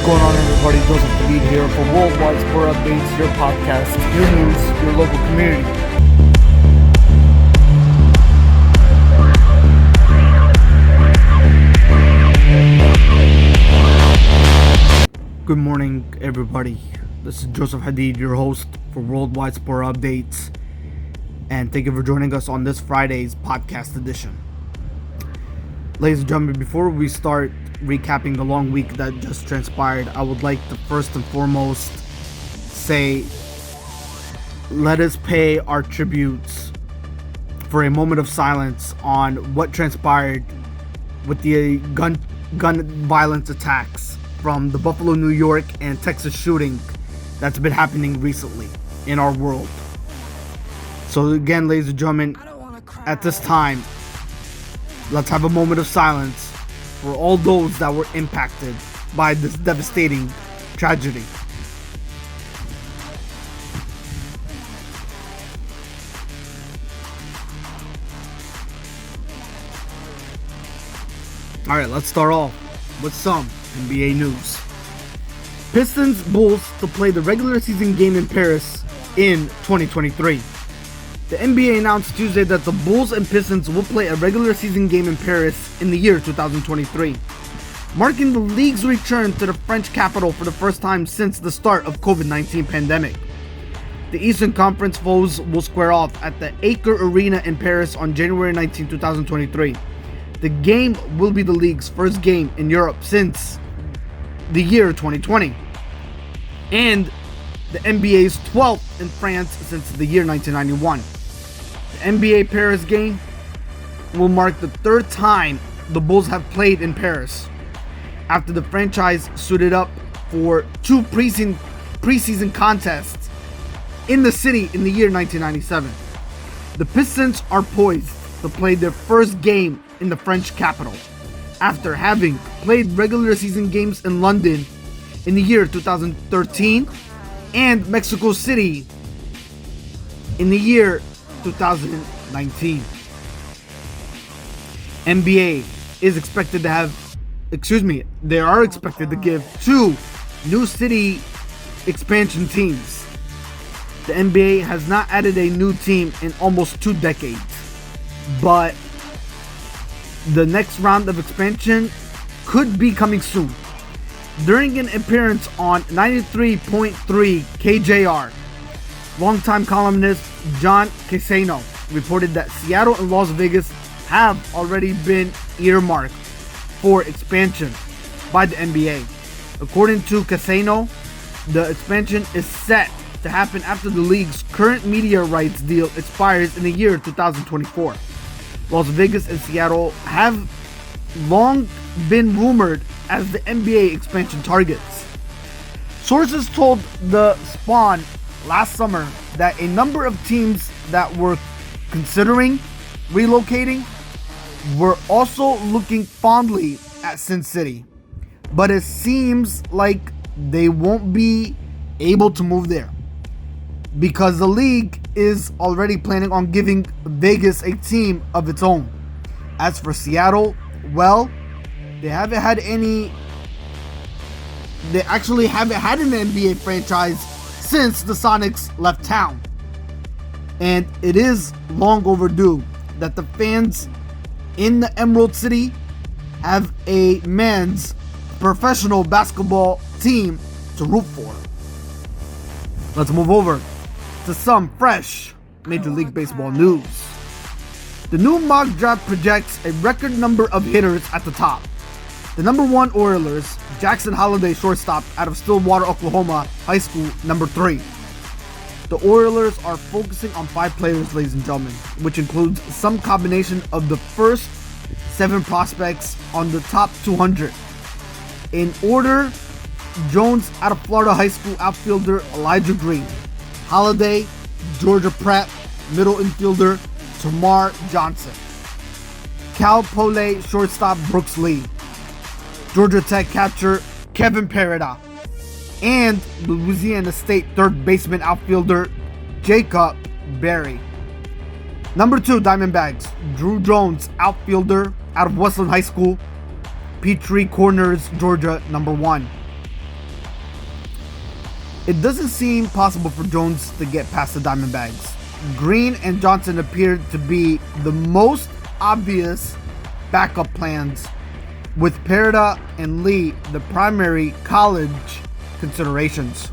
going on, everybody? Joseph Hadid here for Worldwide Sport Updates, your podcast, your news, your local community. Good morning, everybody. This is Joseph Hadid, your host for Worldwide Sport Updates, and thank you for joining us on this Friday's podcast edition. Ladies and gentlemen, before we start recapping the long week that just transpired, I would like to first and foremost say, let us pay our tributes for a moment of silence on what transpired with the gun violence attacks from the Buffalo, New York and Texas shooting that's been happening recently in our world. So again, ladies and gentlemen, at this time, let's have a moment of silence for all those that were impacted by this devastating tragedy. Alright, let's start off with some NBA news. Pistons Bulls to play the regular season game in Paris in 2023. The NBA announced Tuesday that the Bulls and Pistons will play a regular season game in Paris in the year 2023, marking the league's return to the French capital for the first time since the start of COVID-19 pandemic. The Eastern Conference foes will square off at the Acre Arena in Paris on January 19, 2023. The game will be the league's first game in Europe since the year 2020, and the NBA's 12th in France since the year 1991. The NBA Paris game will mark the third time the Bulls have played in Paris, after the franchise suited up for two preseason contests in the city in the year 1997. The Pistons are poised to play their first game in the French capital, after having played regular season games in London in the year 2013 and Mexico City in the year 2019. NBA is expected to have, they are expected to give two new city expansion teams. The NBA has not added a new team in almost 2 decades, but the next round of expansion could be coming soon. During an appearance on 93.3 KJR, longtime columnist John Casano reported that Seattle and Las Vegas have already been earmarked for expansion by the NBA. According to Casano, the expansion is set to happen after the league's current media rights deal expires in the year 2024. Las Vegas and Seattle have long been rumored as the NBA expansion targets. Sources told The Spawn last summer that a number of teams that were considering relocating were also looking fondly at Sin City, but it seems like they won't be able to move there because the league is already planning on giving Vegas a team of its own. As for Seattle, well, they actually haven't had an NBA franchise since the Sonics left town. And it is long overdue that the fans in the Emerald City have a men's professional basketball team to root for. Let's move over to some fresh Major League Baseball news. The new mock draft projects a record number of hitters at the top. The number 1 Oilers, Jackson Holliday, shortstop out of Stillwater, Oklahoma High School, number 3. The Oilers are focusing on 5 players, ladies and gentlemen, which includes some combination of the first 7 prospects on the top 200. In order, Jones out of Florida High School outfielder Elijah Green, Holliday, Georgia Prep middle infielder Tamar Johnson, Cal Poly shortstop Brooks Lee, Georgia Tech catcher Kevin Parada, and Louisiana State third baseman outfielder Jacob Berry. Number 2 Diamondbacks, Drew Jones, outfielder out of Westland High School, Petrie Corners, Georgia, number 1. It doesn't seem possible for Jones to get past the Diamondbacks. Green and Johnson appeared to be the most obvious backup plans, with Pereda and Lee the primary college considerations.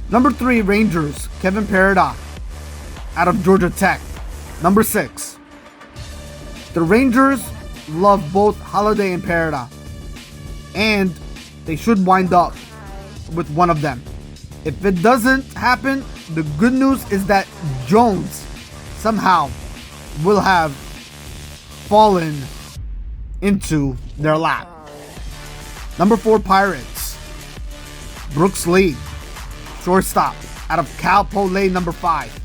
Number 3, Rangers, Kevin Pereda out of Georgia Tech. Number 6, the Rangers love both Holiday and Pereda, and they should wind up with one of them. If it doesn't happen, the good news is that Jones somehow will have fallen into their lap. Number 4, Pirates, Brooks Lee, shortstop out of Cal Poly. Number 5.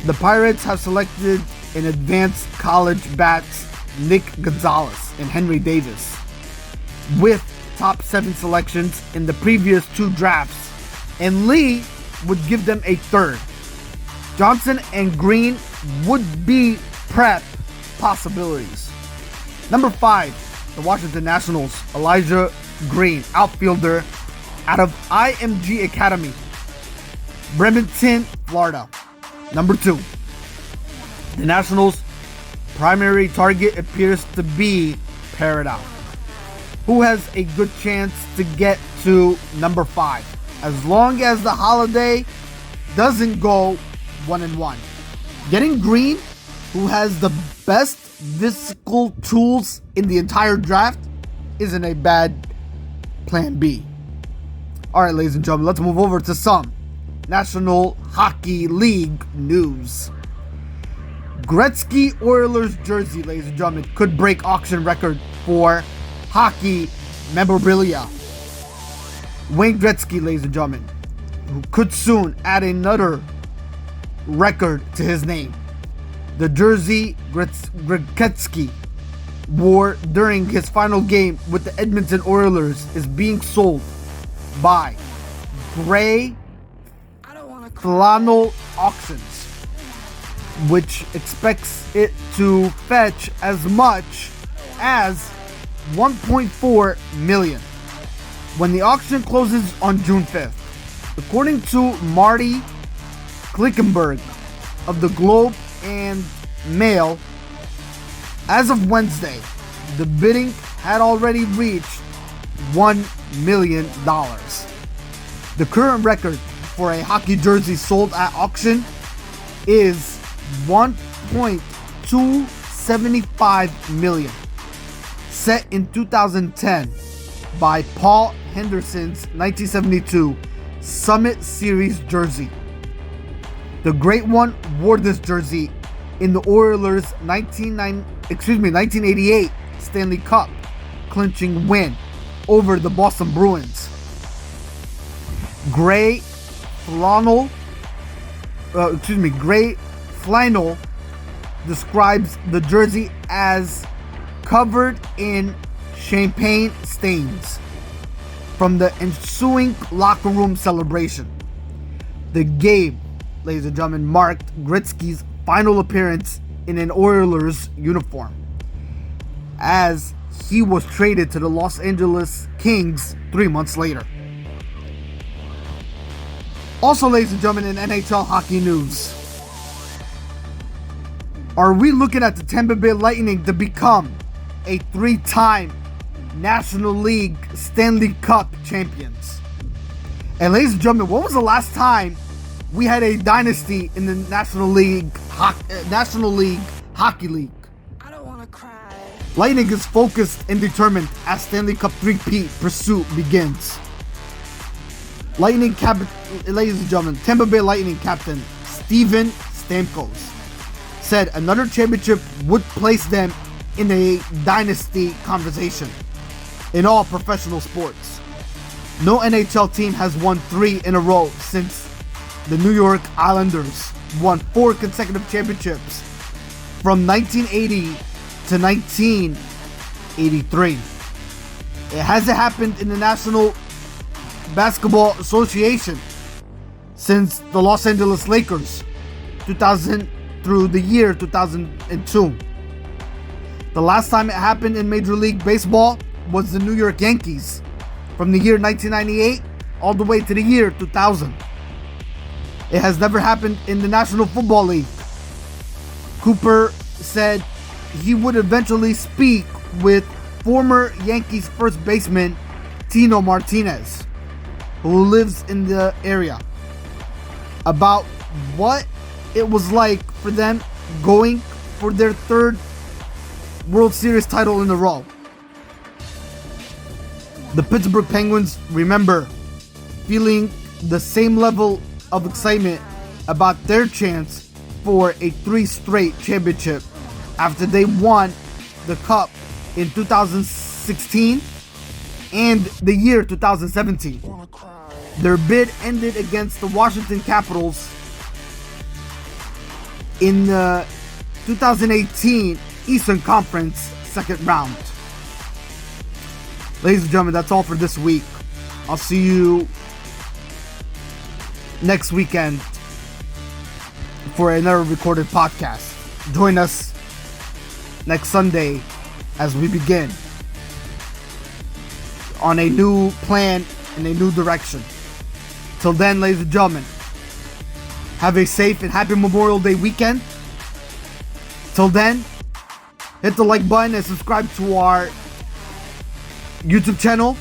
The Pirates have selected in advanced college bats Nick Gonzalez and Henry Davis, with top 7 selections in the previous 2 drafts, and Lee would give them a 3rd. Johnson and Green would be prep possibilities. Number 5, the Washington Nationals, Elijah Green, outfielder out of IMG Academy, Bremerton, Florida. Number 2, the Nationals' primary target appears to be Pereda, who has a good chance to get to number 5, as long as the Holiday doesn't go 1-1. Getting Green, who has the best physical tools in the entire draft, isn't a bad plan B. Alright, ladies and gentlemen, let's move over to some National Hockey League news. Gretzky Oilers jersey, ladies and gentlemen, could break auction record for hockey memorabilia. Wayne Gretzky, ladies and gentlemen, who could soon add another record to his name. The jersey Gretzky wore during his final game with the Edmonton Oilers is being sold by Gray Flannel Auctions, which expects it to fetch as much as $1.4 million when the auction closes on June 5th. According to Marty Klickenberg of the Globe and Mail, as of Wednesday, the bidding had already reached $1 million. The current record for a hockey jersey sold at auction is $1.275 million, set in 2010 by Paul Henderson's 1972 Summit Series jersey. The Great One wore this jersey in the Oilers' 1988 Stanley Cup clinching win over the Boston Bruins. Gray Flannel describes the jersey as covered in champagne stains from the ensuing locker room celebration. The game, ladies and gentlemen, marked Gretzky's final appearance in an Oilers uniform, as he was traded to the Los Angeles Kings 3 months later. Also, ladies and gentlemen, in NHL hockey news, are we looking at the Tampa Bay Lightning to become a 3-time National League Stanley Cup champions? And ladies and gentlemen, when was the last time we had a dynasty in the National League Hockey League? I don't want to cry. Lightning is focused and determined as Stanley Cup three-peat pursuit begins. Ladies and gentlemen, Tampa Bay Lightning captain Steven Stamkos said another championship would place them in a dynasty conversation in all professional sports. No NHL team has won 3 in a row since the New York Islanders won 4 consecutive championships from 1980 to 1983. It hasn't happened in the National Basketball Association since the Los Angeles Lakers 2000 through the year 2002. The last time it happened in Major League Baseball was the New York Yankees from the year 1998 all the way to the year 2000. It has never happened in the National Football League. Cooper said he would eventually speak with former Yankees first baseman Tino Martinez, who lives in the area, about what it was like for them going for their third World Series title in a row. The Pittsburgh Penguins remember feeling the same level of excitement about their chance for a 3 straight championship after they won the Cup in 2016 and the year 2017. Their bid ended against the Washington Capitals in the 2018 Eastern Conference second round. Ladies and gentlemen, that's all for this week. I'll see you next weekend for another recorded podcast. Join us next Sunday as we begin on a new plan and a new direction. Till then, ladies and gentlemen, have a safe and happy Memorial Day weekend. Till then, hit the like button and subscribe to our YouTube channel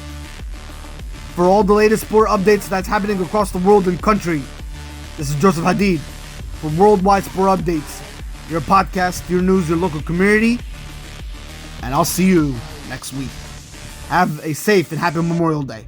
for all the latest sport updates that's happening across the world and country. This is Joseph Hadid for Worldwide Sport Updates, your podcast, your news, your local community. And I'll see you next week. Have a safe and happy Memorial Day.